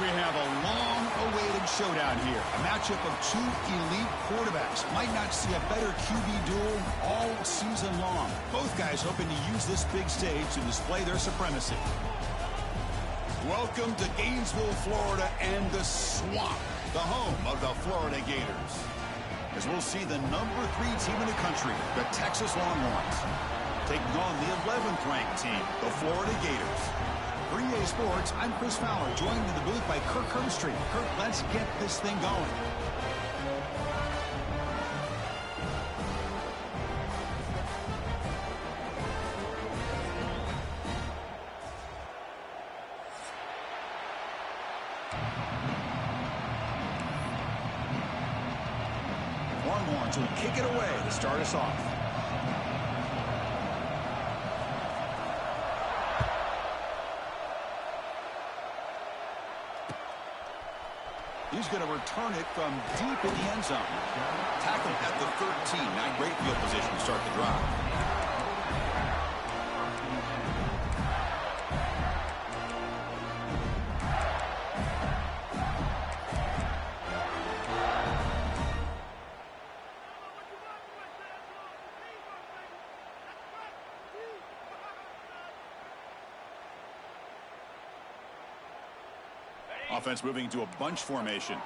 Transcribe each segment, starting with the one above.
We have a long-awaited showdown here. A matchup of two elite quarterbacks. Might not see a better QB duel all season long. Both guys hoping to use this big stage to display their supremacy. Welcome to Gainesville, Florida, and the Swamp, the home of the Florida Gators. As we'll see the number 3 team in the country, the Texas Longhorns, taking on the 11th ranked team, the Florida Gators. For EA Sports, I'm Chris Fowler, joined in the booth by Kirk Herbstreit. Kirk, let's get this thing going. Longhorns will kick it away to start us off. He's going to return it from deep in the end zone. Tackle at the 13. Not great field position to start the drive. Offense moving to a bunch formation.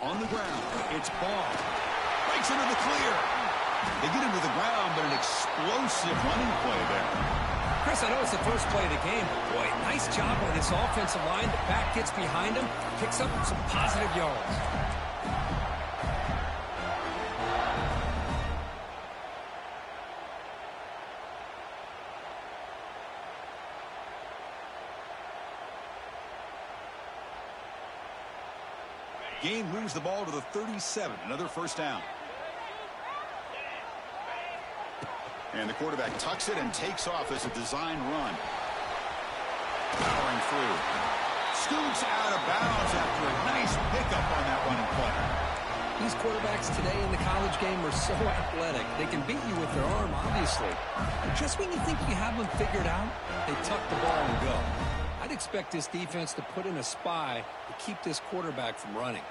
On the ground, it's Ball. Breaks into the clear. They get into the ground, but an explosive running play there. Chris, I know it's the first play of the game, but boy, nice job by this offensive line. The back gets behind him, picks up some positive yards. Gain moves the ball to the 37. Another first down. And the quarterback tucks it and takes off as a design run. Powering through. Scoots out of bounds after a nice pickup on that running play. These quarterbacks today in the college game are so athletic. They can beat you with their arm, obviously. But just when you think you have them figured out, they tuck the ball and go. I'd expect this defense to put in a spy to keep this quarterback from running.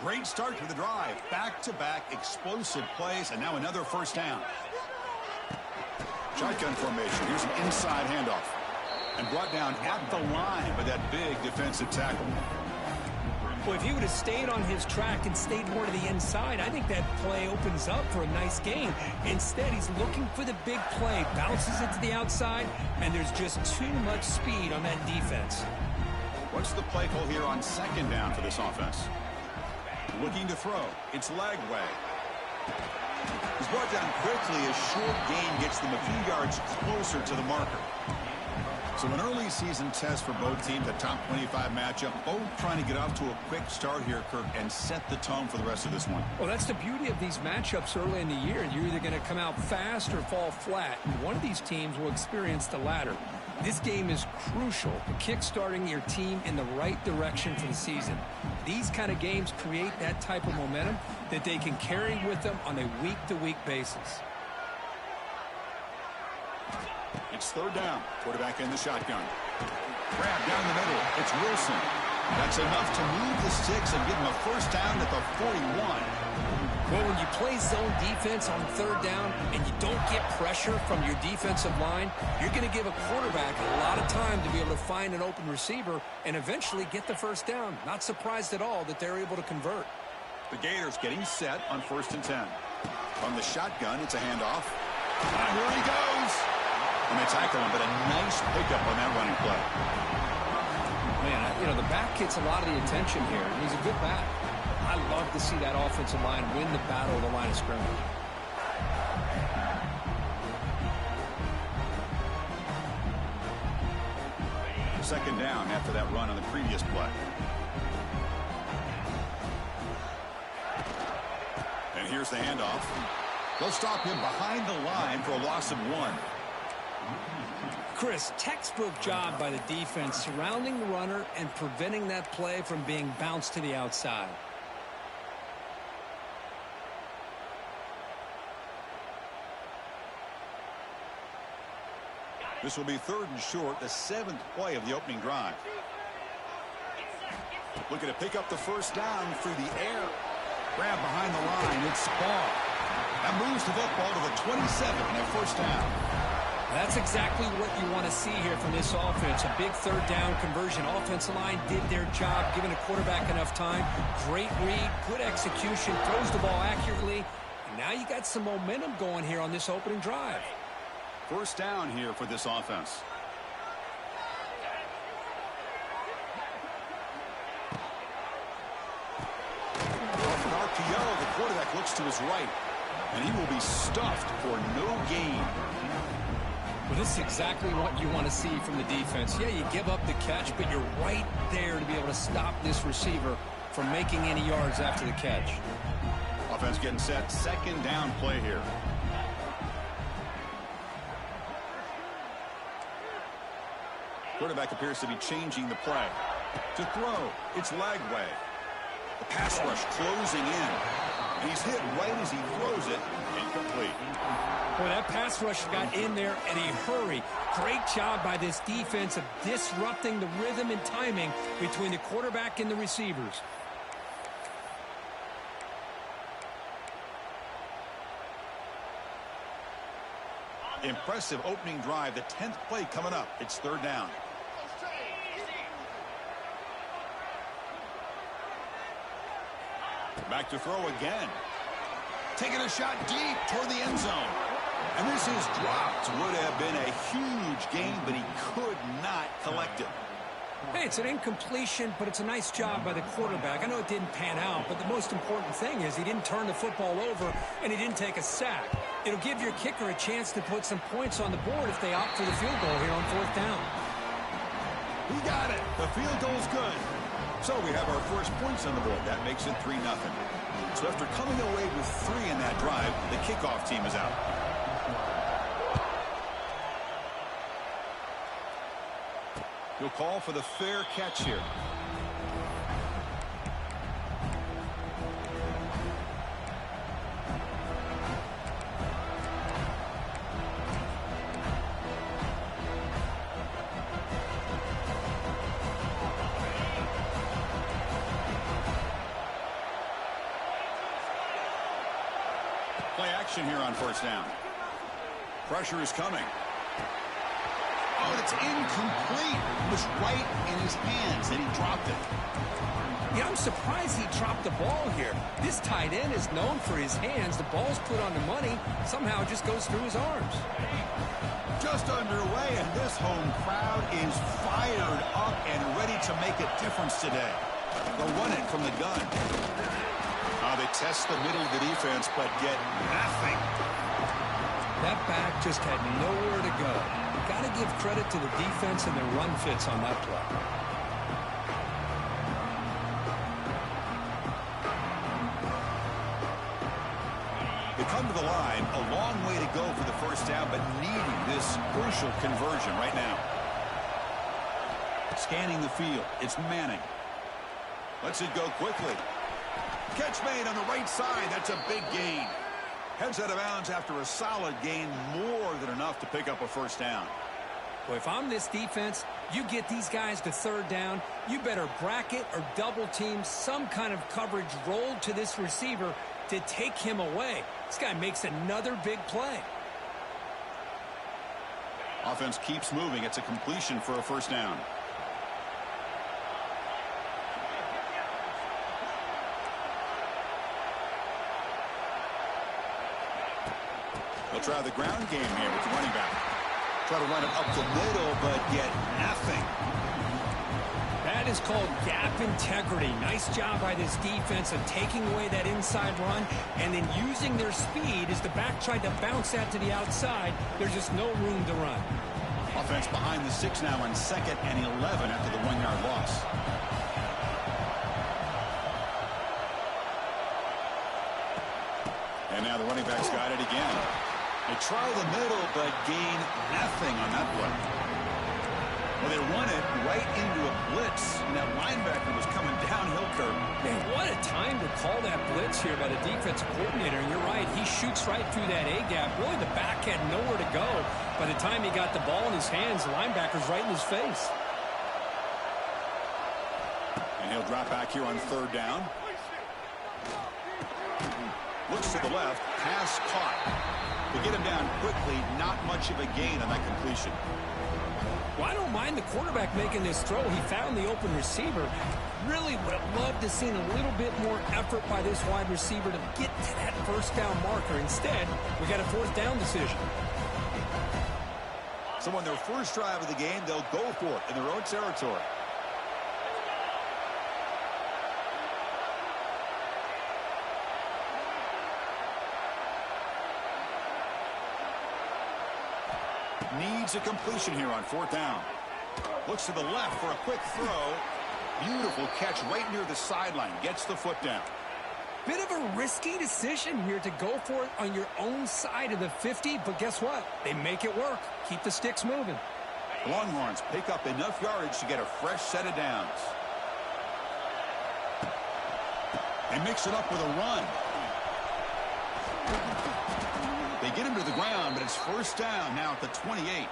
Great start to the drive. Back-to-back explosive plays, and now another first down. Shotgun formation. Here's an inside handoff. And brought down at the line by that big defensive tackle. Well, if he would have stayed on his track and stayed more to the inside, I think that play opens up for a nice gain. Instead, he's looking for the big play, bounces it to the outside, and there's just too much speed on that defense. What's the play call here on second down for this offense? Looking to throw. It's Lagway. He's brought down quickly as short gain gets them a few yards closer to the marker. So an early season test for both teams, a top 25 matchup. Both trying to get off to a quick start here, Kirk, and set the tone for the rest of this one. Well, that's the beauty of these matchups early in the year. You're either going to come out fast or fall flat. And one of these teams will experience the latter. This game is crucial for kick-starting your team in the right direction for the season. These kind of games create that type of momentum that they can carry with them on a week-to-week basis. It's third down. Quarterback in the shotgun. Grab down the middle. It's Wilson. That's enough to move the sticks and give him a first down at the 41. Well, when you play zone defense on third down and you don't get pressure from your defensive line, you're going to give a quarterback a lot of time to be able to find an open receiver and eventually get the first down. Not surprised at all that they're able to convert. The Gators getting set on 1st and 10. From the shotgun, it's a handoff. And here he goes. And they tackle him, but a nice pickup on that running play. Man, you know, the back gets a lot of the attention here. He's a good back. I love to see that offensive line win the battle of the line of scrimmage. Second down after that run on the previous play. And here's the handoff. They'll stop him behind the line for a loss of 1. Chris, textbook job by the defense surrounding the runner and preventing that play from being bounced to the outside. This will be 3rd and short, the 7th play of the opening drive. Looking to pick up the first down through the air. Grab behind the line. It's Ball. That moves the football to the 27 and a first down. That's exactly what you want to see here from this offense. A big 3rd down conversion. Offensive line did their job, giving a quarterback enough time. Great read, good execution, throws the ball accurately. And now you got some momentum going here on this opening drive. First down here for this offense. Off an RPO, the quarterback looks to his right, and he will be stuffed for no gain. Well, this is exactly what you want to see from the defense. Yeah, you give up the catch, but you're right there to be able to stop this receiver from making any yards after the catch. Offense getting set. 2nd down play here. Quarterback appears to be changing the play. To throw, it's Lagway. The pass rush closing in. And he's hit right as he throws it. Incomplete. Boy, that pass rush got in there in a hurry. Great job by this defense of disrupting the rhythm and timing between the quarterback and the receivers. Impressive opening drive. The 10th play coming up. It's 3rd down. Back to throw again. Taking a shot deep toward the end zone. And this is dropped. Would have been a huge gain, but he could not collect it. Hey, it's an incompletion, but it's a nice job by the quarterback. I know it didn't pan out, but the most important thing is he didn't turn the football over and he didn't take a sack. It'll give your kicker a chance to put some points on the board if they opt for the field goal here on 4th down. He got it. The field goal's good. So we have our first points on the board. That makes it 3-0. So after coming away with 3 in that drive, the kickoff team is out. He'll call for the fair catch here. Play action here on 1st down. Pressure is coming. Oh, it's incomplete. It was right in his hands, and he dropped it. Yeah, I'm surprised he dropped the ball here. This tight end is known for his hands. The ball's put on the money. Somehow it just goes through his arms. Just underway, and this home crowd is fired up and ready to make a difference today. They'll run it from the gun. They test the middle of the defense, but get nothing. That back just had nowhere to go. Got to give credit to the defense and their run fits on that play. They come to the line, a long way to go for the first down, but needing this crucial conversion right now. Scanning the field, it's Manning. Lets it go quickly. Catch made on the right side. That's a big gain. Heads out of bounds after a solid gain, more than enough to pick up a first down. Well, if I'm this defense, you get these guys to 3rd down, you better bracket or double team some kind of coverage rolled to this receiver to take him away. This guy makes another big play. Offense keeps moving. It's a completion for a first down. They'll try the ground game here with the running back. Try to run it up the middle, but get nothing. That is called gap integrity. Nice job by this defense of taking away that inside run and then using their speed as the back tried to bounce that to the outside. There's just no room to run. Offense behind the 6 now on 2nd and 11 after the 1-yard loss. And now the running back's got it again. They try the middle, but gain nothing on that play. Well, they run it right into a blitz, and that linebacker was coming downhill curve. Man, what a time to call that blitz here by the defensive coordinator. And you're right, he shoots right through that A-gap. Really, the back had nowhere to go. By the time he got the ball in his hands, the linebacker's right in his face. And he'll drop back here on third down. Looks to the left. Pass caught. To get him down quickly, not much of a gain on that completion. Well, I don't mind the quarterback making this throw. He found the open receiver. Really would have loved to see a little bit more effort by this wide receiver to get to that first down marker. Instead, we got a fourth down decision. So on their first drive of the game, they'll go for it in their own territory. Needs a completion here on fourth down. Looks to the left for a quick throw. Beautiful catch right near the sideline. Gets the foot down. Bit of a risky decision here to go for it on your own side of the 50, but guess what? They make it work. Keep the sticks moving. Longhorns pick up enough yardage to get a fresh set of downs. They mix it up with a run. They get him to the ground, but it's first down now at the 28.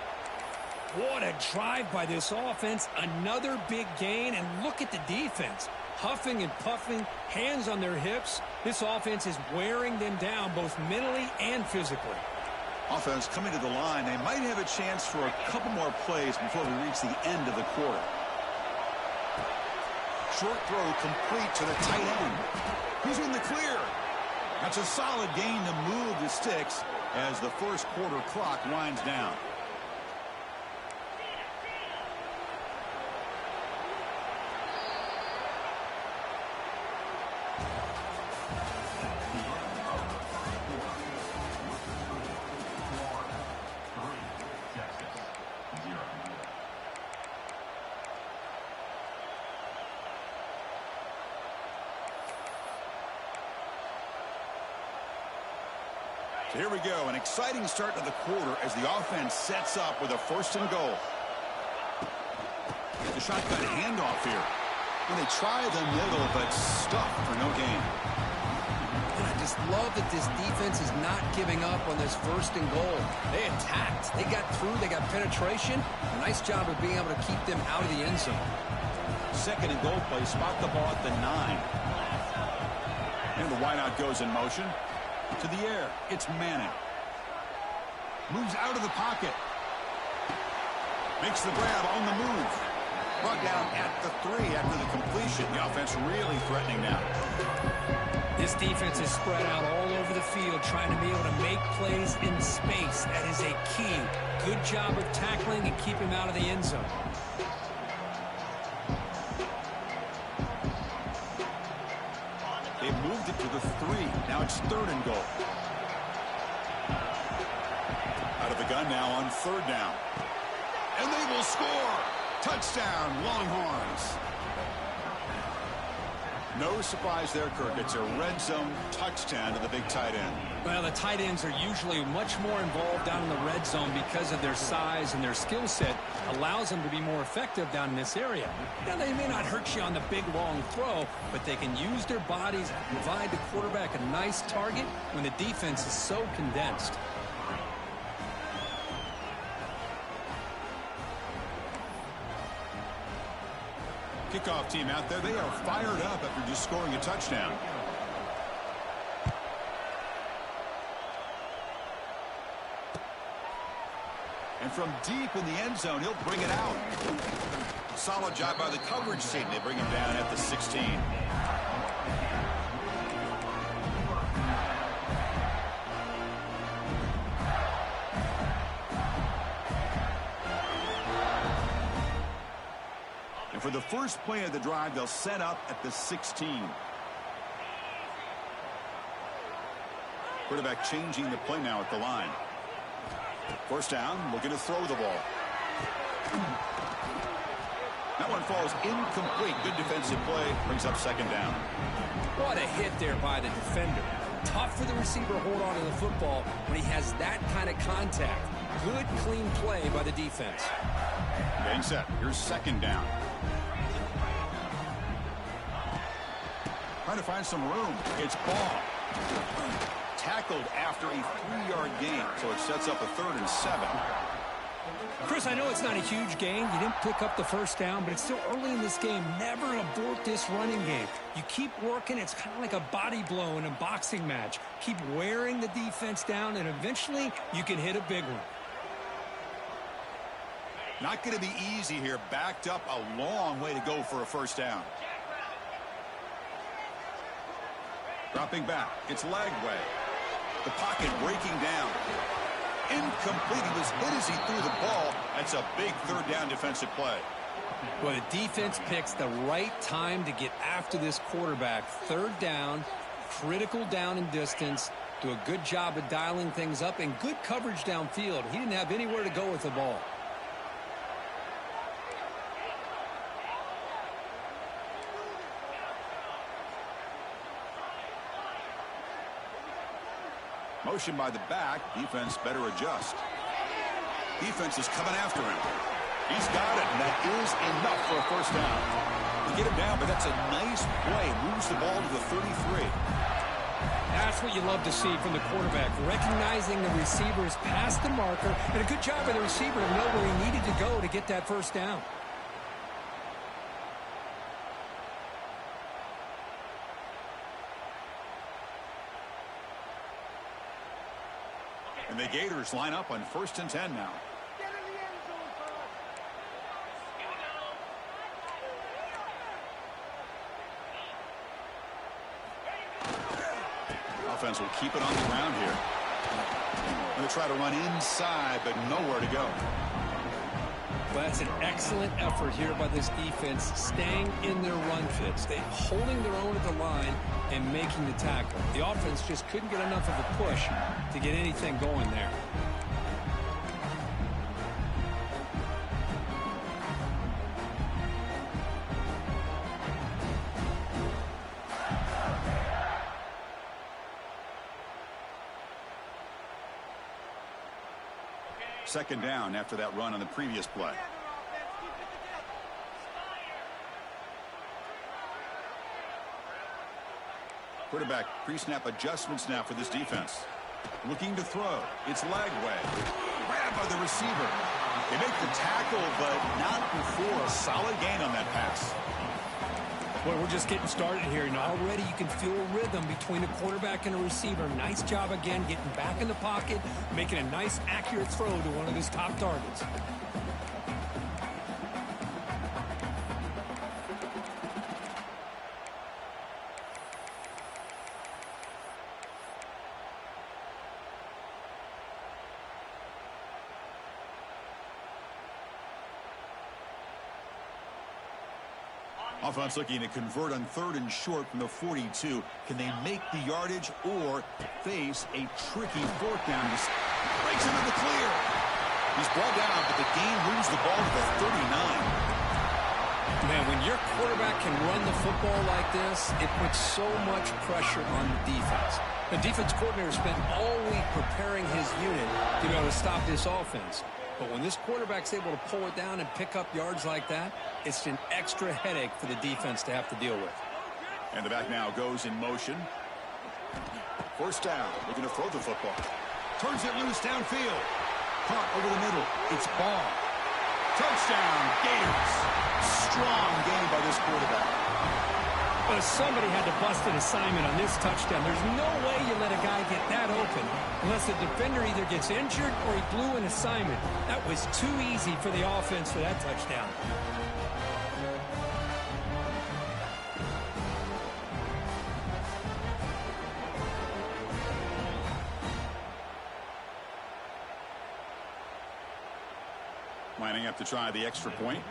What a drive by this offense. Another big gain, and look at the defense. Huffing and puffing, hands on their hips. This offense is wearing them down both mentally and physically. Offense coming to the line. They might have a chance for a couple more plays before we reach the end of the quarter. Short throw complete to the tight end. He's in the clear. That's a solid gain to move the sticks as the first quarter clock winds down. So here we go, an exciting start to the quarter as the offense sets up with a first and goal. The shotgun handoff here. And they try the middle, but stuffed for no gain. And I just love that this defense is not giving up on this first and goal. They attacked. They got through. They got penetration. Nice job of being able to keep them out of the end zone. Second and goal play. Spot the ball at the 9. And the wideout goes in motion. To the air, it's Manning. Moves out of the pocket. Makes the grab on the move. Brought down at the 3 after the completion. The offense really threatening now. This defense is spread out all over the field, trying to be able to make plays in space. That is a key. Good job of tackling and keep him out of the end zone. They've moved it to the 3. Now it's third and goal. Out of the gun now on third down. And they will score. Touchdown, Longhorns. No surprise there, Kirk. It's a red zone touchdown to the big tight end. Well, the tight ends are usually much more involved down in the red zone because of their size, and their skill set allows them to be more effective down in this area. Now, they may not hurt you on the big, long throw, but they can use their bodies and provide the quarterback a nice target when the defense is so condensed. Kickoff team out there. They are fired up after just scoring a touchdown. And from deep in the end zone, he'll bring it out. Solid job by the coverage team. They bring him down at the 16. And for the first play of the drive, they'll set up at the 16. Quarterback changing the play now at the line. First down, looking to throw the ball. That one falls incomplete. Good defensive play. Brings up second down. What a hit there by the defender. Tough for the receiver to hold on to the football when he has that kind of contact. Good, clean play by the defense. Getting set. Here's second down. Trying to find some room. It's ball. Tackled after a 3-yard gain, so it sets up a 3rd and 7. Chris, I know it's not a huge gain. You didn't pick up the first down, but it's still early in this game. Never abort this running game. You keep working. It's kind of like a body blow in a boxing match. Keep wearing the defense down, and eventually you can hit a big one. Not going to be easy here. Backed up a long way to go for a first down. Dropping back. It's Lagway. The pocket breaking down. Incomplete. He was hit as he threw the ball. That's a big third down defensive play. Well, the defense picks the right time to get after this quarterback. Third down, critical down and distance. Do a good job of dialing things up and good coverage downfield. He didn't have anywhere to go with the ball. Motion by the back. Defense better adjust. Defense is coming after him. He's got it, and that is enough for a first down. They get him down, but that's a nice play. Moves the ball to the 33. That's what you love to see from the quarterback. Recognizing the receivers past the marker, and a good job by the receiver to know where he needed to go to get that first down. And the Gators line up on 1st and 10 now. Offense will keep it on the ground here. Going to try to run inside, but nowhere to go. Well, that's an excellent effort here by this defense, staying in their run fits. They're holding their own at the line and making the tackle. The offense just couldn't get enough of a push to get anything going there. Second down after that run on the previous play. Quarterback pre-snap adjustments now for this defense. Looking to throw. It's Lagway. Grabbed by the receiver. They make the tackle, but not before a solid gain on that pass. Well, we're just getting started here, and already you can feel a rhythm between a quarterback and a receiver. Nice job again getting back in the pocket, making a nice, accurate throw to one of his top targets. Offense looking to convert on 3rd and short from the 42. Can they make the yardage or face a tricky 4th down? He breaks into the clear. He's brought down, but the game moves the ball to the 39. Man, when your quarterback can run the football like this, it puts so much pressure on the defense. The defense coordinator spent all week preparing his unit to be able to stop this offense. But when this quarterback's able to pull it down and pick up yards like that, it's an extra headache for the defense to have to deal with. And the back now goes in motion. First down, looking to throw the football. Turns it loose downfield. Caught over the middle. It's Ball. Touchdown, Gators. Strong game by this quarterback. But somebody had to bust an assignment on this touchdown. There's no way you let a guy get that open unless the defender either gets injured or he blew an assignment. That was too easy for the offense for that touchdown. Lining up to try the extra point.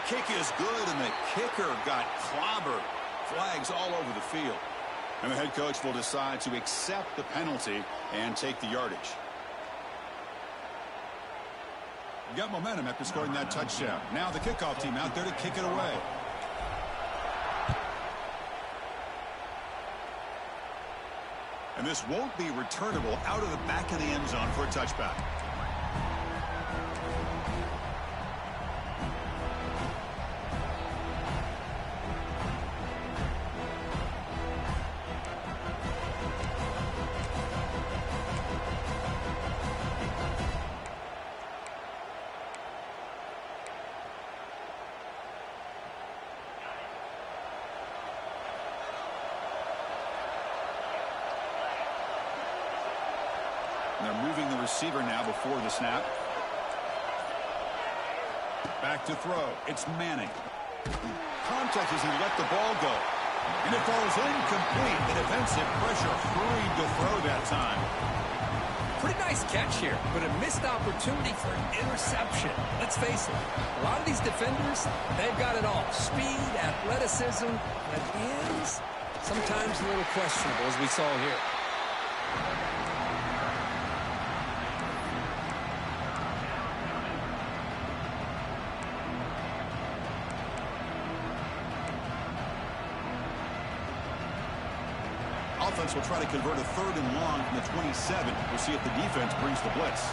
Kick is good, and the kicker got clobbered. Flags all over the field. And the head coach will decide to accept the penalty and take the yardage. You got momentum after scoring that touchdown. Now the kickoff team out there to kick it away. And this won't be returnable out of the back of the end zone for a touchback. moving the receiver now before the snap. Back to throw. It's Manning. Contact as he let the ball go. And it falls incomplete. The defensive pressure hurried to throw that time. Pretty nice catch here, but a missed opportunity for an interception. Let's face it, a lot of these defenders, they've got it all. Speed, athleticism, but hands, sometimes a little questionable, as we saw here. Offense will try to convert a 3rd and long from the 27. We'll see if the defense brings the blitz.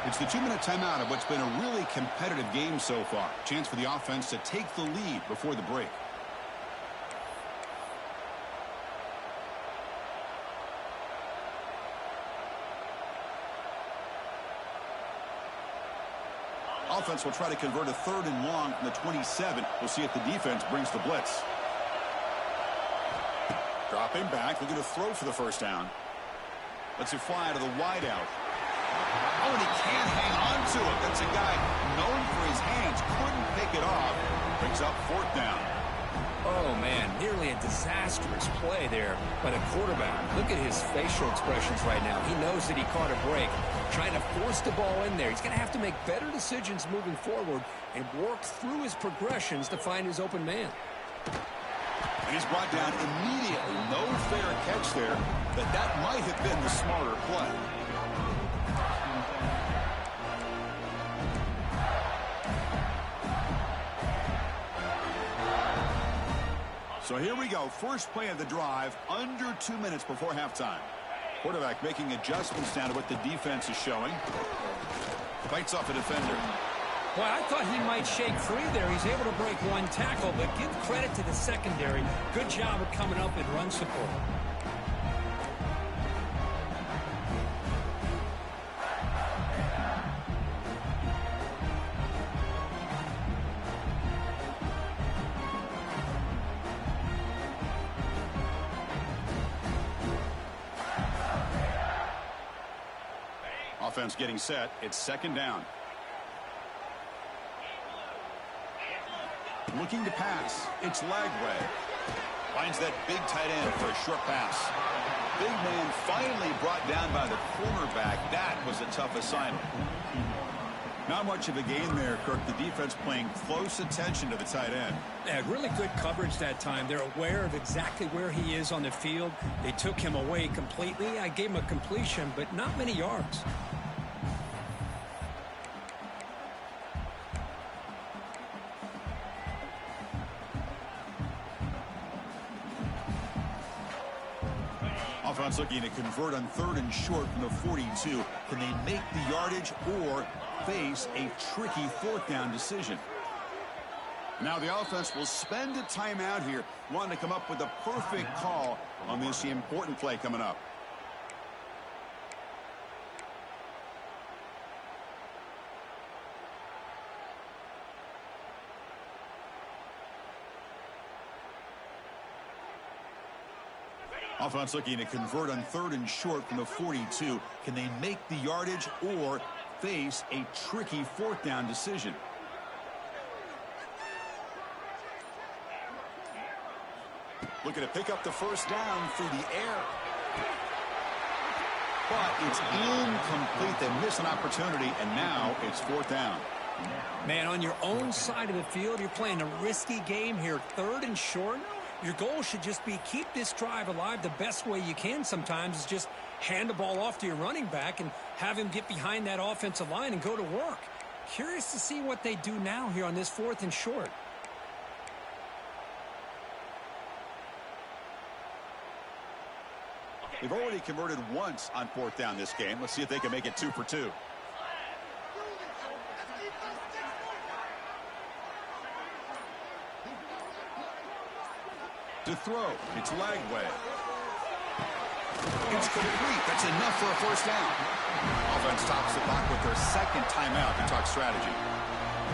It's the 2-minute timeout of what's been a really competitive game so far. Chance for the offense to take the lead before the break. Offense will try to convert a 3rd and long from the 27. We'll see if the defense brings the blitz. Dropping back, looking to throw for the first down. Lets it fly to the wideout. Oh, and he can't hang on to it. That's a guy known for his hands. Couldn't pick it off. Brings up 4th down. Oh, man, nearly a disastrous play there by the quarterback. Look at his facial expressions right now. He knows that he caught a break, trying to force the ball in there. He's going to have to make better decisions moving forward and work through his progressions to find his open man. And he's brought down immediately. No fair catch there, but that might have been the smarter play. So here we go. First play of the drive, under 2 minutes before halftime. Quarterback making adjustments down to what the defense is showing. Fights off a defender. Well, I thought he might shake free there. He's able to break one tackle, but give credit to the secondary. Good job of coming up and run support. Offense getting set. It's 2nd down. Looking to pass. It's Lagway. Finds that big tight end for a short pass. Big man finally brought down by the cornerback. That was a tough assignment. Not much of a gain there, Kirk. The defense paying close attention to the tight end. Yeah, really good coverage that time. They're aware of exactly where he is on the field. They took him away completely. I gave him a completion, but not many yards. Offense looking to convert on 3rd and short from the 42. Can they make the yardage or face a tricky 4th down decision? Now the offense will spend a timeout here, wanting to come up with a perfect call on this important play coming up. Offense looking to convert on 3rd and short from the 42. Can they make the yardage or face a tricky 4th down decision? Looking to pick up the first down through the air. But it's incomplete. They miss an opportunity, and now it's 4th down. Man, on your own side of the field, you're playing a risky game here. 3rd and short. Your goal should just be keep this drive alive the best way you can sometimes is just hand the ball off to your running back and have him get behind that offensive line and go to work. Curious to see what they do now here on this 4th and short. They've already converted once on 4th down this game. Let's see if they can make it 2 for 2. To throw, it's Lagway. It's complete. That's enough for a first down. Offense tops the clock with their 2nd timeout to talk strategy.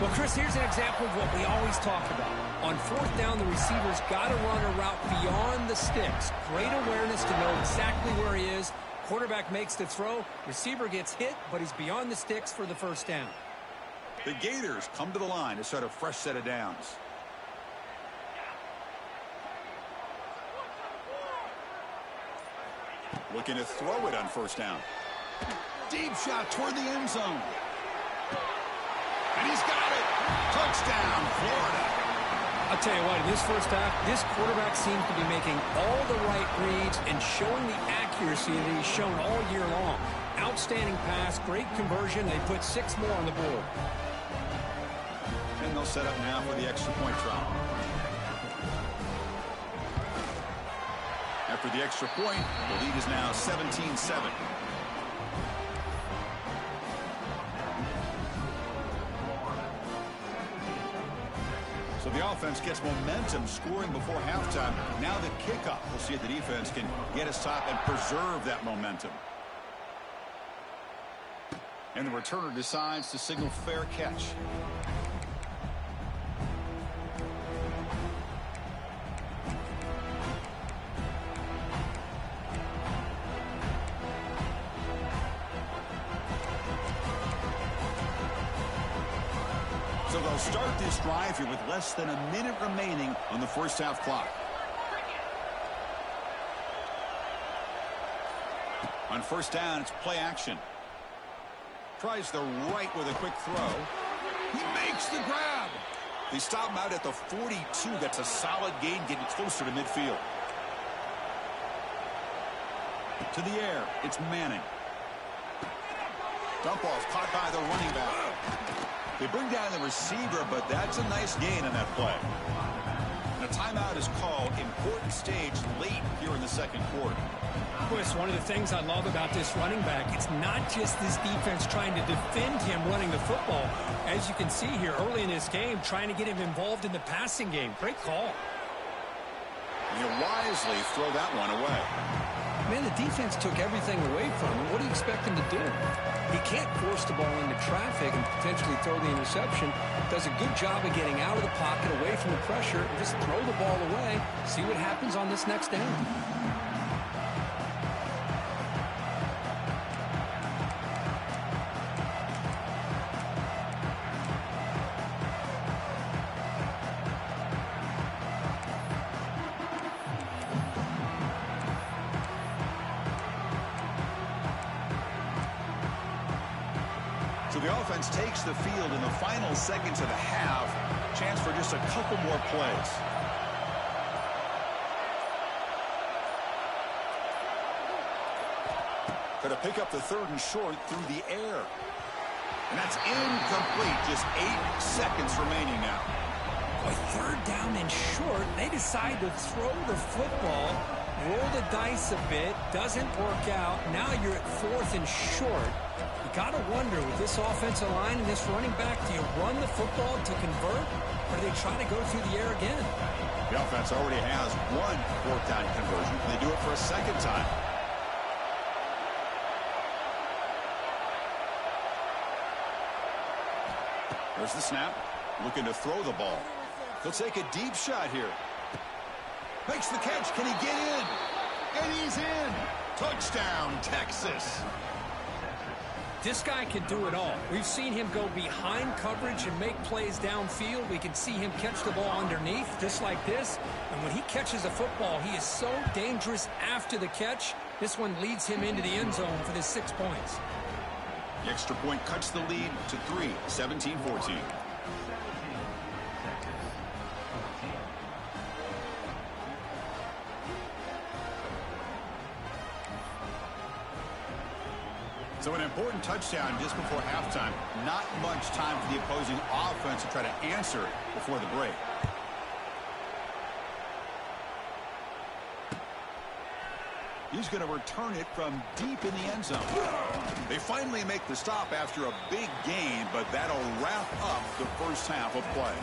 Well, Chris, here's an example of what we always talk about. On 4th down, the receiver's got to run a route beyond the sticks. Great awareness to know exactly where he is. Quarterback makes the throw. Receiver gets hit, but he's beyond the sticks for the first down. The Gators come to the line to start a fresh set of downs. Looking to throw it on first down. Deep shot toward the end zone. And he's got it. Touchdown, Florida. I'll tell you what, in this first half, this quarterback seems to be making all the right reads and showing the accuracy that he's shown all year long. Outstanding pass, great conversion. They put 6 more on the board. And they'll set up now for the extra point try. After the extra point, the lead is now 17-7. So the offense gets momentum scoring before halftime. Now the kickoff. We'll see if the defense can get a stop and preserve that momentum. And the returner decides to signal fair catch. So they'll start this drive here with less than a minute remaining on the first half clock. On first down, it's play action. Tries the right with a quick throw. He makes the grab. They stop him out at the 42. That's a solid gain, getting closer to midfield. To the air, it's Manning. Dump off caught by the running back. They bring down the receiver, but that's a nice gain on that play. And a timeout is called. Important stage late here in the second quarter. Chris, one of the things I love about this running back, it's not just this defense trying to defend him running the football. As you can see here early in this game, trying to get him involved in the passing game. Great call. And you wisely throw that one away. Man, the defense took everything away from him. What do you expect him to do? He can't force the ball into traffic and potentially throw the interception. Does a good job of getting out of the pocket, away from the pressure, and just throw the ball away. See what happens on this next down. So the offense takes the field in the final seconds of the half. Chance for just a couple more plays. Going to pick up the 3rd and short through the air. And that's incomplete. Just 8 seconds remaining now. Boy, 3rd down and short. They decide to throw the football, roll the dice a bit. Doesn't work out. Now you're at 4th and short. You got to wonder, with this offensive line and this running back, do you run the football to convert, or do they try to go through the air again? The offense already has 1 4th down conversion. They do it for a 2nd time. There's the snap. Looking to throw the ball. He'll take a deep shot here. Makes the catch. Can he get in? And he's in. Touchdown, Texas. This guy can do it all. We've seen him go behind coverage and make plays downfield. We can see him catch the ball underneath, just like this. And when he catches a football, he is so dangerous after the catch. This one leads him into the end zone for the 6 points. The extra point cuts the lead to 3, 17-14. So an important touchdown just before halftime. Not much time for the opposing offense to try to answer before the break. He's going to return it from deep in the end zone. They finally make the stop after a big gain, but that'll wrap up the first half of play.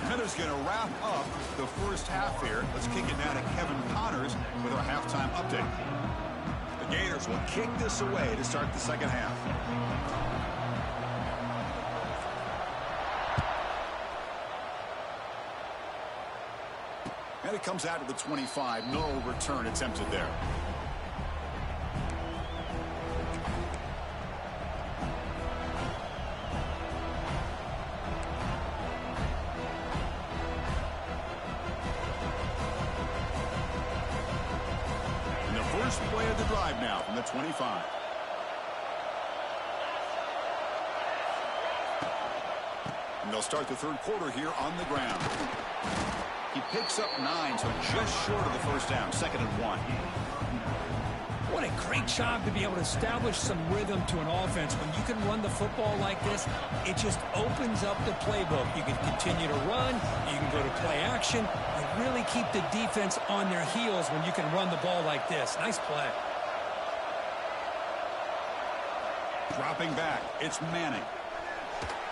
Minnesot's going to wrap up the first half here. Let's kick it now to Kevin Connors with our halftime update. The Gators will kick this away to start the second half. And it comes out to the 25. No return attempted there. drive now from the 25. And they'll start the third quarter here on the ground. He picks up 9, so just short of the first down, 2nd and 1. What a great job to be able to establish some rhythm to an offense. When you can run the football like this, it just opens up the playbook. You can continue to run. You can go to play action. You really keep the defense on their heels when you can run the ball like this. Nice play. Dropping back, it's Manning.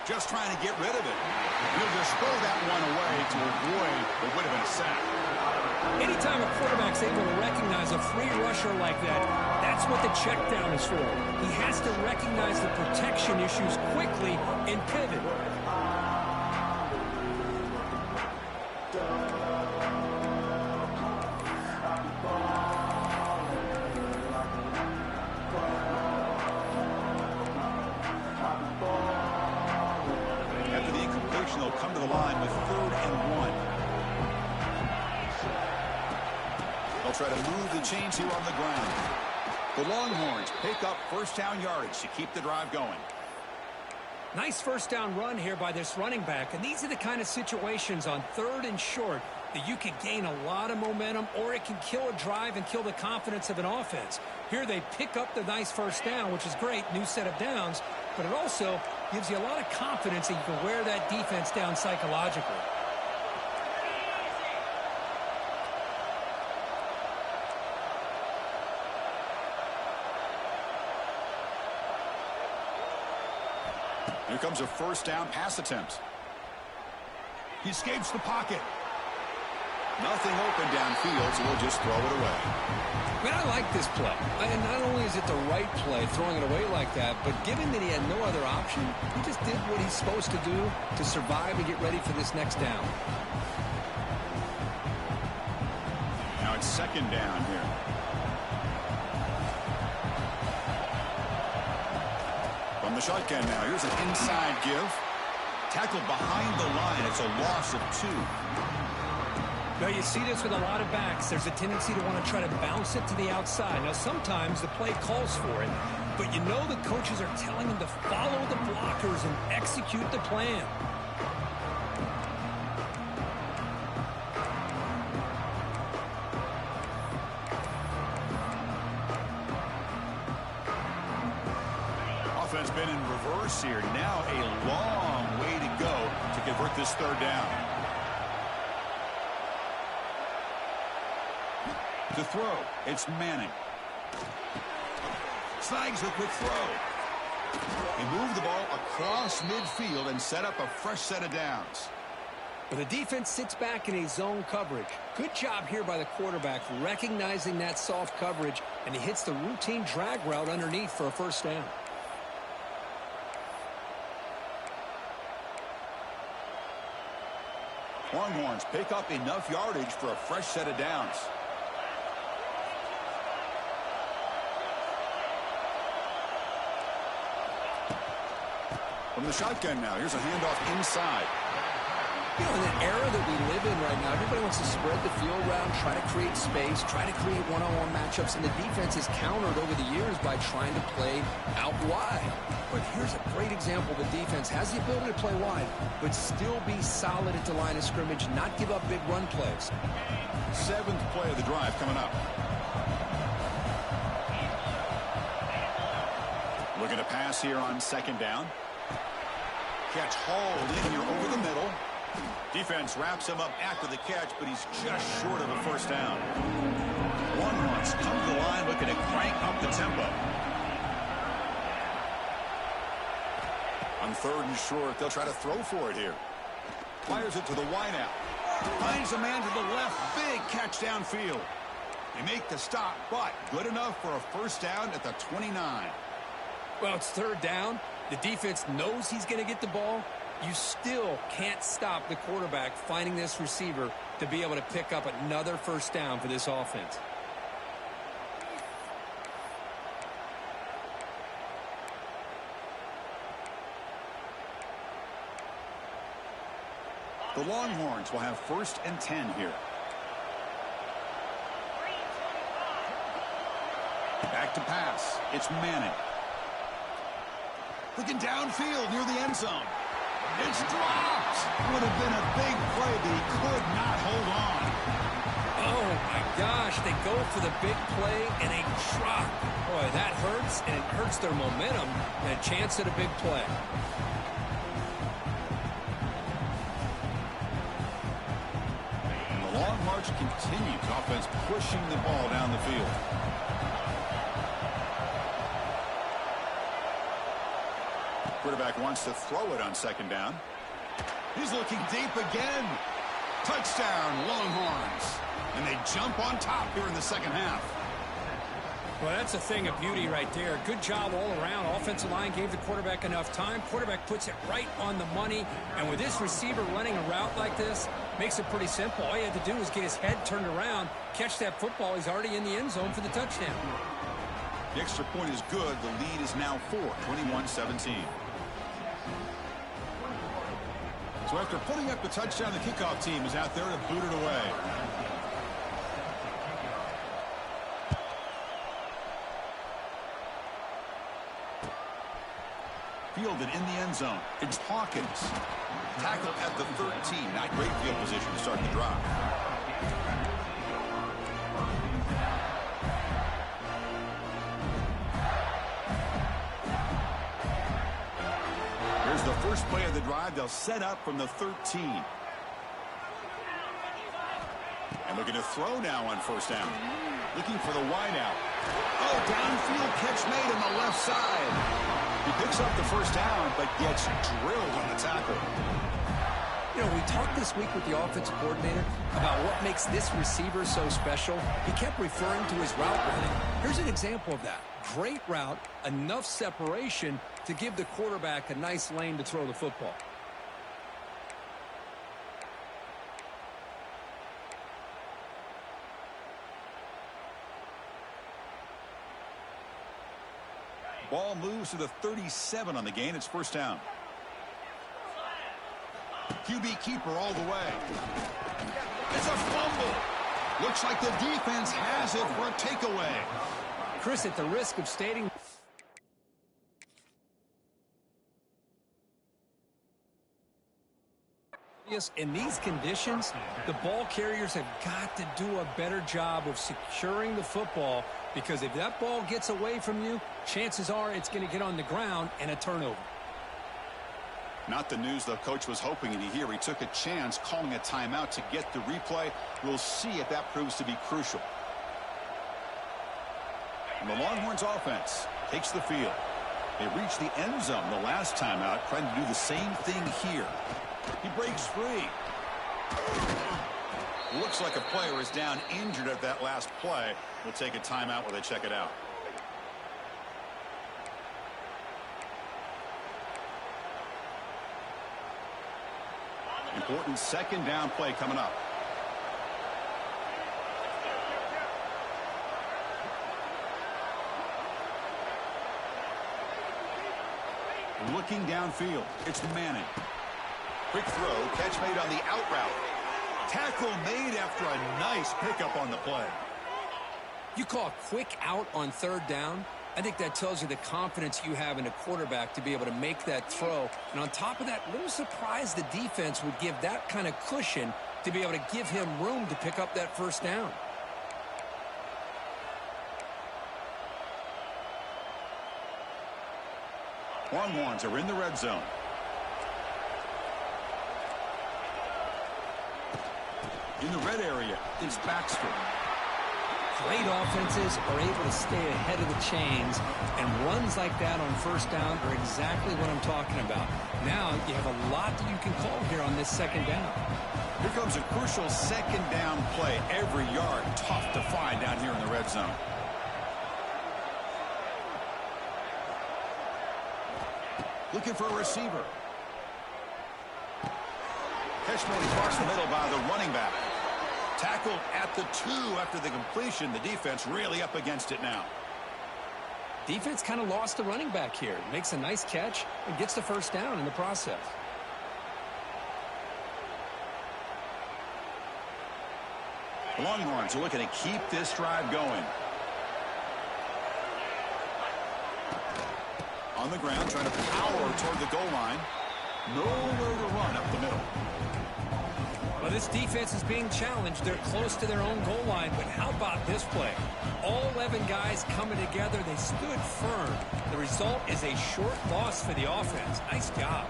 Just trying to get rid of it. He'll just throw that one away to avoid what would have been a sack. Anytime a quarterback's able to recognize a free rusher like that, that's what the check down is for. He has to recognize the protection issues quickly and pivot. After the incompletion, they'll come to the line with 3rd and 1. They'll try to move the chains here on the ground. The Longhorns pick up first down yardage to keep the drive going. Nice first down run here by this running back. And these are the kind of situations on 3rd and short that you can gain a lot of momentum, or it can kill a drive and kill the confidence of an offense. Here they pick up the nice first down, which is great, new set of downs, but it also gives you a lot of confidence that you can wear that defense down psychologically. Here comes a first down pass attempt. He escapes the pocket. Nothing open downfield, so he'll just throw it away. Man, I like this play. And not only is it the right play, throwing it away like that, but given that he had no other option, he just did what he's supposed to do to survive and get ready for this next down. Now it's 2nd down here. From the shotgun now, here's an inside give. Tackled behind the line. It's a loss of 2. Now, you see this with a lot of backs. There's a tendency to want to try to bounce it to the outside. Now, sometimes the play calls for it, but you know the coaches are telling them to follow the blockers and execute the plan. Offense been in reverse here. Now a long way to go to convert this 3rd down. To throw, it's Manning. Snags a quick throw. They move the ball across midfield and set up a fresh set of downs. But the defense sits back in a zone coverage. Good job here by the quarterback recognizing that soft coverage, and he hits the routine drag route underneath for a first down. Longhorns pick up enough yardage for a fresh set of downs. From the shotgun now, here's a handoff inside. You know, in the era that we live in right now, everybody wants to spread the field around, try to create space, try to create one-on-one matchups, and the defense is countered over the years by trying to play out wide. But here's a great example. The defense has the ability to play wide, but still be solid at the line of scrimmage, not give up big run plays. 7th play of the drive coming up. Looking to pass here on 2nd down. Catch hauled in here over the middle. Defense wraps him up after the catch, but he's just short of a first down. Longhorns come to the line looking to crank up the tempo. On 3rd and short, they'll try to throw for it here. Fires it to the wideout. Finds a man to the left. Big catch downfield. They make the stop, but good enough for a first down at the 29. Well, it's 3rd down. The defense knows he's going to get the ball. You still can't stop the quarterback finding this receiver to be able to pick up another first down for this offense. The Longhorns will have 1st and 10 here. Back to pass. It's Manning. Looking downfield near the end zone. It's dropped. Would have been a big play, but he could not hold on. Oh, my gosh. They go for the big play, and they drop. Boy, that hurts, and it hurts their momentum and a chance at a big play. The long march continues. Offense pushing the ball down the field. Quarterback wants to throw it on second down. He's looking deep again. Touchdown, Longhorns. And they jump on top here in the second half. Well, that's a thing of beauty right there. Good job all around. Offensive line gave the quarterback enough time. Quarterback puts it right on the money. And with this receiver running a route like this, makes it pretty simple. All you had to do was get his head turned around, catch that football. He's already in the end zone for the touchdown. The extra point is good. The lead is now 21-17. So after putting up the touchdown, the kickoff team is out there to boot it away. Fielded in the end zone. It's Hawkins. Tackle at the 13. Not great field position to start the drive. Here's the first play of the drive. They'll set up from the 13. And looking to throw now on first down. Looking for the wideout. Oh, downfield catch made on the left side. He picks up the first down, but gets drilled on the tackle. You know, we talked this week with the offensive coordinator about what makes this receiver so special. He kept referring to his route running. Here's an example of that. Great route, enough separation to give the quarterback a nice lane to throw the football. Ball moves to the 37 on the gain. It's first down. QB keeper all the way. It's a fumble. Looks like the defense has it for a takeaway. Chris, at the risk of stating in these conditions, the ball carriers have got to do a better job of securing the football, because if that ball gets away from you, chances are it's going to get on the ground and a turnover. Not the news the coach was hoping to hear. He took a chance calling a timeout to get the replay. We'll see if that proves to be crucial. And the Longhorns offense takes the field. They reached the end zone the last time out, trying to do the same thing here. He breaks free. Looks like a player is down injured at that last play. We'll take a timeout while they check it out. Important second down play coming up. Looking downfield, it's Manning. Quick throw, catch made on the out route. Tackle made after a nice pickup on the play. You call a quick out on third down. I think that tells you the confidence you have in a quarterback to be able to make that throw. And on top of that, a little surprised the defense would give that kind of cushion to be able to give him room to pick up that first down. Longhorns are in the red zone. In the red area, it's Baxter. Great offenses are able to stay ahead of the chains, and runs like that on first down are exactly what I'm talking about. Now you have a lot that you can call here on this second down. Here comes a crucial second down play. Every yard tough to find down here in the red zone. Looking for a receiver. Catch made across the middle by the running back. Tackled at the 2 after the completion. The defense really up against it now. Defense kind of lost the running back here. Makes a nice catch and gets the first down in the process. The Longhorns are looking to keep this drive going. On the ground, trying to power toward the goal line. Nowhere to run up the middle. Well, this defense is being challenged. They're close to their own goal line, but how about this play? All 11 guys coming together. They stood firm. The result is a short loss for the offense. Nice job.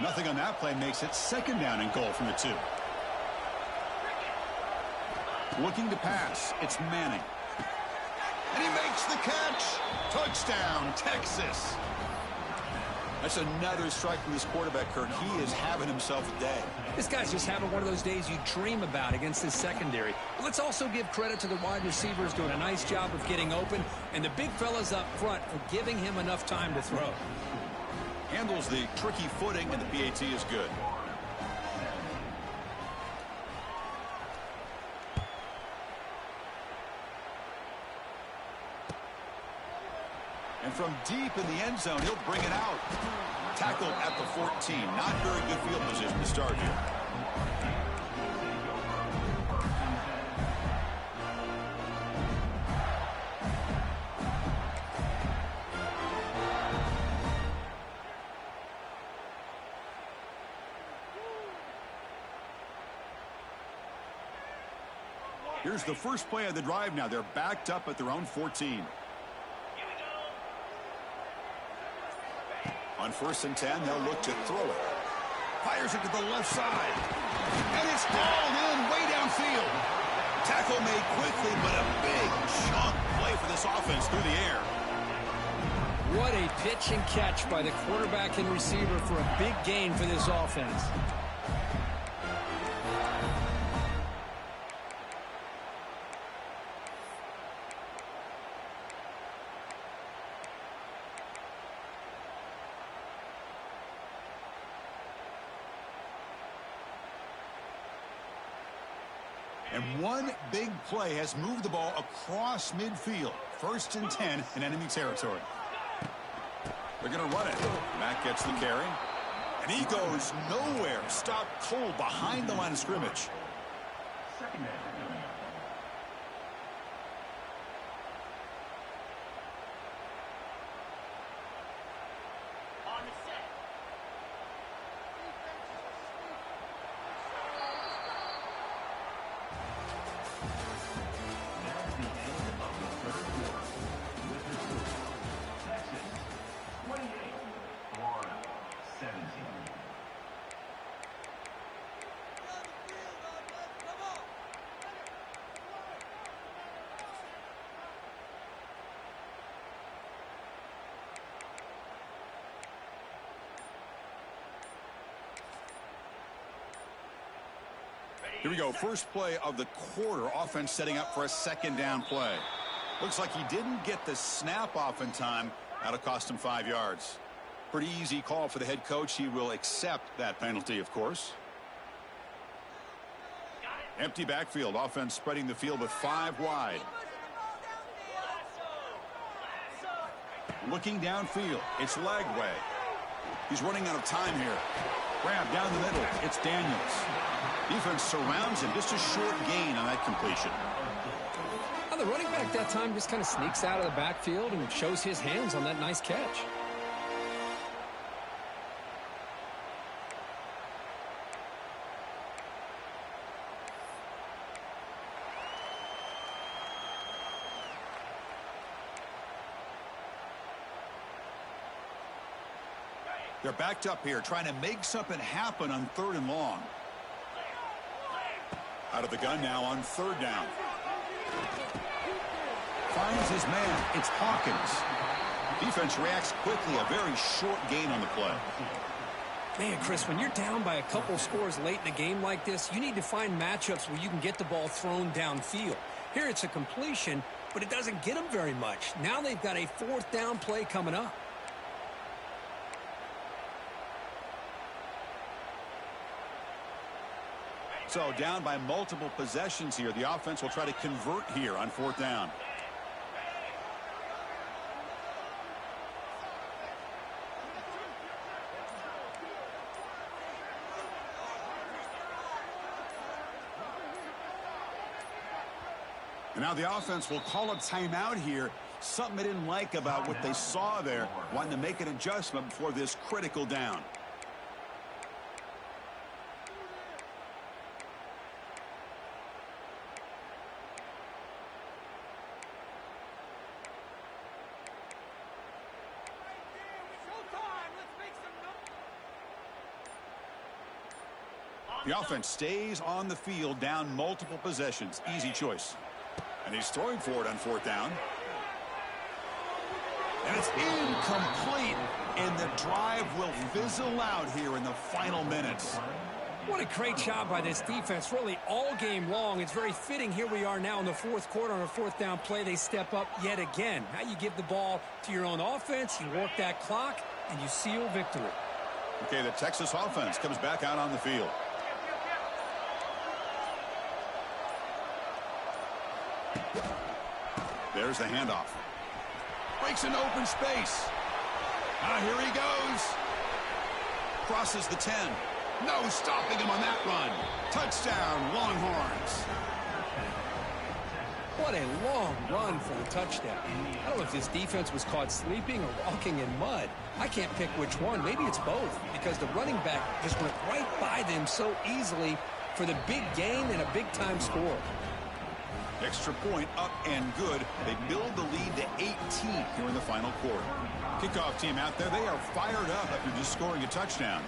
Nothing on that play makes it second down and goal from the 2. Looking to pass. It's Manning. And he makes the catch. Touchdown, Texas. That's another strike from this quarterback, Kirk. He is having himself a day. This guy's just having one of those days you dream about against his secondary. But let's also give credit to the wide receivers doing a nice job of getting open, and the big fellas up front for giving him enough time to throw. Handles the tricky footing, and the PAT is good. And from deep in the end zone, he'll bring it out. Tackled at the 14. Not very good field position to start here. Here's the first play of the drive now. They're backed up at their own 14. On 1st and 10, they'll look to throw it. Fires it to the left side. And it's hauled in way downfield. Tackle made quickly, but a big chunk play for this offense through the air. What a pitch and catch by the quarterback and receiver for a big gain for this offense. And one big play has moved the ball across midfield. 1st and 10 in enemy territory. They're going to run it. Mack gets the carry. And he goes nowhere. Stopped cold behind the line of scrimmage. Here we go. First play of the quarter. Offense setting up for a second down play. Looks like he didn't get the snap off in time. That'll cost him 5 yards. Pretty easy call for the head coach. He will accept that penalty, of course. Empty backfield. Offense spreading the field with 5 wide. Looking downfield. It's Lagway. He's running out of time here. Grab down the middle. It's Daniels. Defense surrounds him. Just a short gain on that completion. Well, the running back that time just kind of sneaks out of the backfield and shows his hands on that nice catch. They're backed up here, trying to make something happen on 3rd and long. Out of the gun now on 3rd down. Finds his man. It's Hawkins. Defense reacts quickly. A very short gain on the play. Man, Chris, when you're down by a couple scores late in a game like this, you need to find matchups where you can get the ball thrown downfield. Here it's a completion, but it doesn't get them very much. Now they've got a 4th down play coming up. So down by multiple possessions here. The offense will try to convert here on 4th down. And now the offense will call a timeout here. Something they didn't like about what they saw there. Wanting to make an adjustment before this critical down. The offense stays on the field, down multiple possessions. Easy choice. And he's throwing for it on 4th down. And it's incomplete. And the drive will fizzle out here in the final minutes. What a great job by this defense, really all game long. It's very fitting. Here we are now in the 4th quarter on a 4th down play. They step up yet again. Now you give the ball to your own offense, you work that clock, and you seal victory. Okay, the Texas offense comes back out on the field. There's the handoff. Breaks into open space. Here he goes. Crosses the 10. No stopping him on that run. Touchdown, Longhorns. What a long run for the touchdown. I don't know if this defense was caught sleeping or walking in mud. I can't pick which one. Maybe it's both, because the running back just went right by them so easily for the big gain and a big-time score. Extra point up and good. They build the lead to 18 here in the final quarter. Kickoff team out there, they are fired up after just scoring a touchdown.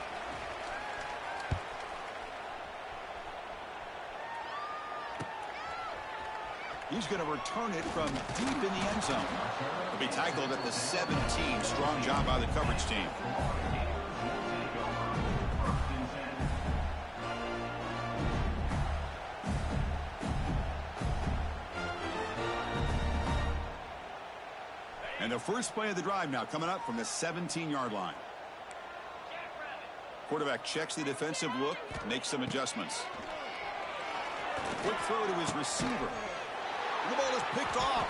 He's going to return it from deep in the end zone. He'll be tackled at the 17. Strong job by the coverage team. And the first play of the drive now coming up from the 17-yard line. Quarterback checks the defensive look, makes some adjustments. Quick throw to his receiver. And the ball is picked off.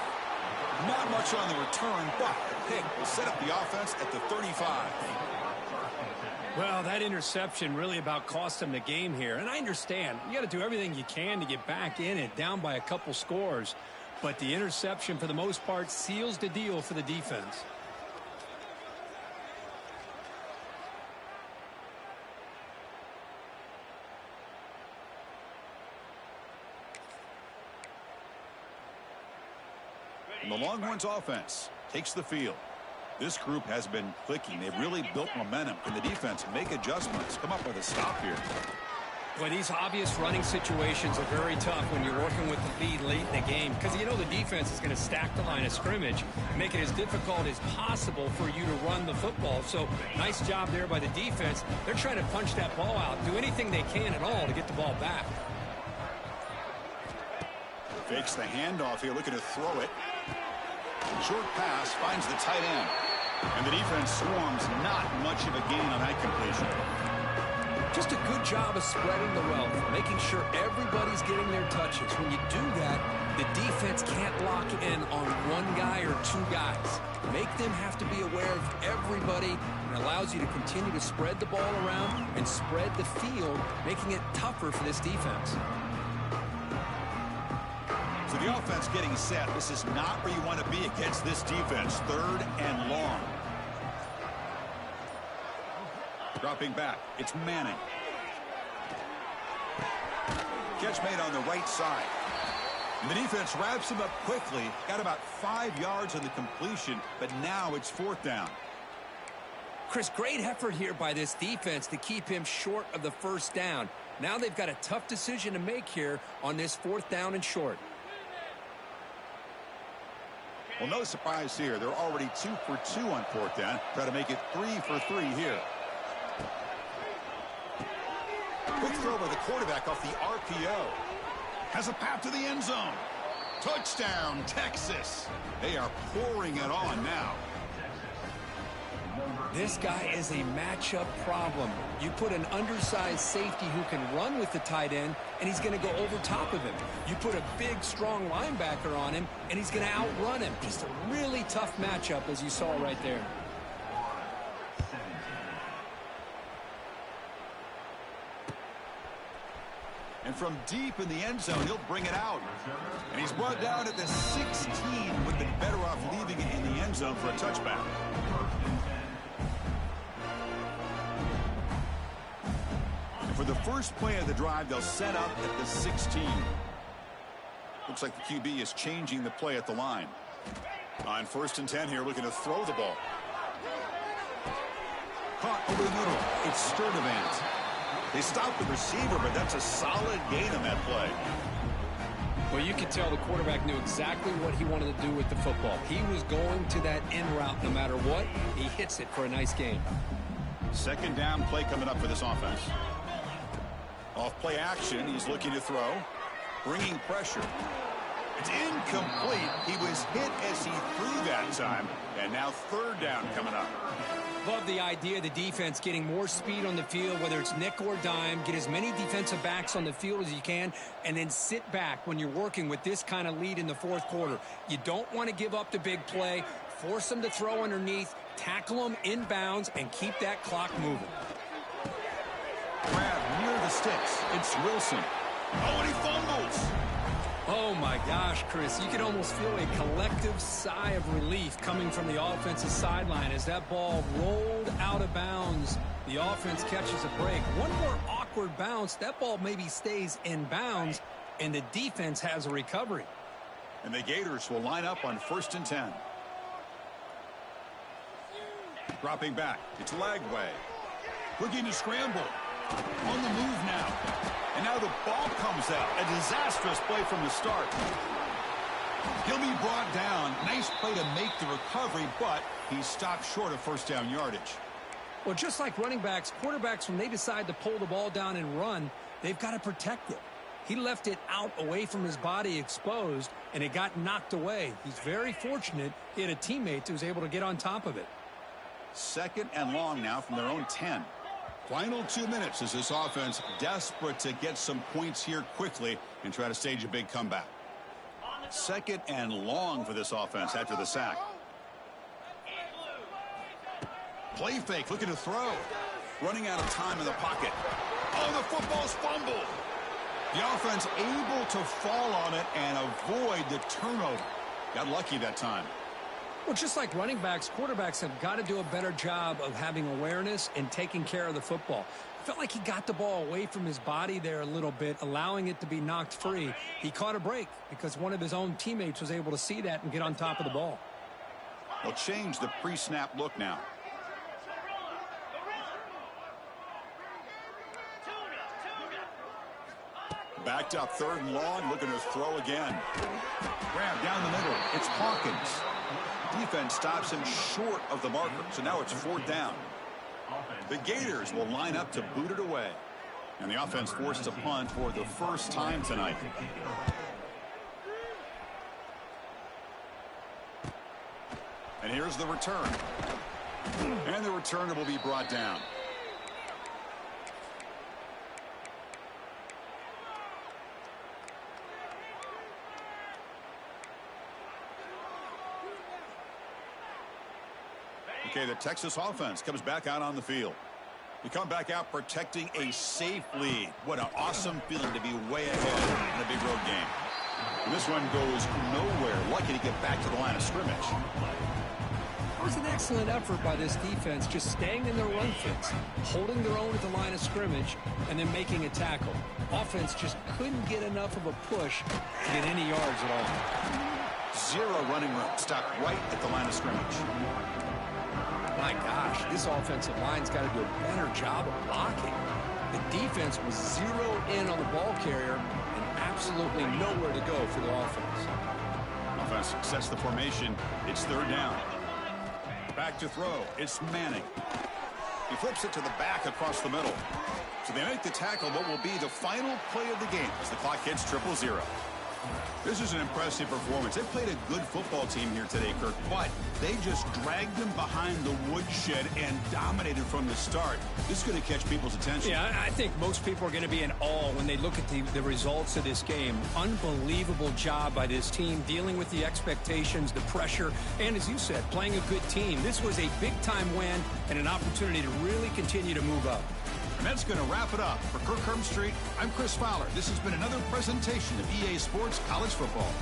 Not much on the return, but the pick will set up the offense at the 35. Well, that interception really about cost him the game here. And I understand. You got to do everything you can to get back in it, down by a couple scores. But the interception, for the most part, seals the deal for the defense. And the Longhorns offense takes the field. This group has been clicking. They've really built momentum. Can the defense make adjustments? Come up with a stop here. Boy, these obvious running situations are very tough when you're working with the lead late in the game, because you know the defense is going to stack the line of scrimmage, make it as difficult as possible for you to run the football. So nice job there by the defense. They're trying to punch that ball out, do anything they can at all to get the ball back. Fakes the handoff here, looking to throw it. Short pass finds the tight end. And the defense swarms, not much of a gain on that completion. Just a good job of spreading the wealth, making sure everybody's getting their touches. When you do that, the defense can't lock in on one guy or two guys. Make them have to be aware of everybody, and allows you to continue to spread the ball around and spread the field, making it tougher for this defense. So the offense getting set. This is not where you want to be against this defense. 3rd and long. Dropping back, it's Manning. Catch made on the right side. And the defense wraps him up quickly. Got about 5 yards on the completion, but now it's 4th down. Chris, great effort here by this defense to keep him short of the 1st down. Now they've got a tough decision to make here on this 4th down and short. Well, no surprise here. They're already 2 for 2 on 4th down. Try to make it 3 for 3 here. Quick throw by the quarterback off the RPO. Has a path to the end zone. Touchdown, Texas. They are pouring it on now. This guy is a matchup problem. You put an undersized safety who can run with the tight end, and he's going to go over top of him. You put a big, strong linebacker on him, and he's going to outrun him. Just a really tough matchup, as you saw right there. And from deep in the end zone, he'll bring it out. And he's brought down at the 16. Would have been better off leaving it in the end zone for a touchback. And for the first play of the drive, they'll set up at the 16. Looks like the QB is changing the play at the line. On 1st and 10 here, looking to throw the ball. Caught over the middle. It's Sturdivant. They stopped the receiver, but that's a solid gain on that play. Well, you could tell the quarterback knew exactly what he wanted to do with the football. He was going to that end route no matter what. He hits it for a nice gain. 2nd down play coming up for this offense. Off play action, he's looking to throw. Bringing pressure. It's incomplete. He was hit as he threw that time. And now 3rd down coming up. Love the idea of the defense getting more speed on the field, whether it's nickel or dime. Get as many defensive backs on the field as you can, and then sit back when you're working with this kind of lead in the 4th quarter. You don't want to give up the big play. Force them to throw underneath, tackle them inbounds, and keep that clock moving. Grab near the sticks. It's Wilson. Oh, and he fumbles. Oh, my gosh, Chris. You can almost feel a collective sigh of relief coming from the offensive sideline as that ball rolled out of bounds. The offense catches a break. One more awkward bounce. That ball maybe stays in bounds, and the defense has a recovery. And the Gators will line up on 1st and 10. Dropping back. It's Lagway. Looking to scramble. On the move now. And now the ball comes out. A disastrous play from the start. He'll be brought down. Nice play to make the recovery, but he stopped short of 1st down yardage. Well, just like running backs, quarterbacks, when they decide to pull the ball down and run, they've got to protect it. He left it out away from his body exposed, and it got knocked away. He's very fortunate he had a teammate who was able to get on top of it. 2nd and long now from their own 10. Final 2 minutes as this offense desperate to get some points here quickly and try to stage a big comeback. 2nd and long for this offense after the sack. Play fake, looking to throw. Running out of time in the pocket. Oh, the football's fumbled. The offense able to fall on it and avoid the turnover. Got lucky that time. Well, just like running backs, quarterbacks have got to do a better job of having awareness and taking care of the football. I felt like he got the ball away from his body there a little bit, allowing it to be knocked free. He caught a break because one of his own teammates was able to see that and get on top of the ball. They'll change the pre-snap look now. Backed up 3rd and long, looking to throw again. Grab down the middle. It's Hawkins. Defense stops him short of the marker, so now it's 4th down. The Gators will line up to boot it away. And the offense forced to punt for the 1st time tonight. And here's the return. And the returner will be brought down. Okay, the Texas offense comes back out on the field. We come back out protecting a safe lead. What an awesome feeling to be way ahead in a big road game. And this one goes nowhere. Lucky to get back to the line of scrimmage. It was an excellent effort by this defense, just staying in their run fits, holding their own at the line of scrimmage, and then making a tackle. Offense just couldn't get enough of a push to get any yards at all. 0 running room. Stopped right at the line of scrimmage. My gosh, this offensive line's got to do a better job of blocking. The defense was zeroed in on the ball carrier and absolutely nowhere to go for the offense. Offense sets the formation. It's 3rd down. Back to throw. It's Manning. He flips it to the back across the middle. So they make the tackle, what will be the final play of the game as the clock hits 0-0. This is an impressive performance. They played a good football team here today, Kirk, but they just dragged them behind the woodshed and dominated from the start. This is going to catch people's attention. Yeah, I think most people are going to be in awe when they look at the results of this game. Unbelievable job by this team, dealing with the expectations, the pressure, and as you said, playing a good team. This was a big-time win and an opportunity to really continue to move up. And that's going to wrap it up. For Kirk Street, I'm Chris Fowler. This has been another presentation of EA Sports College Football.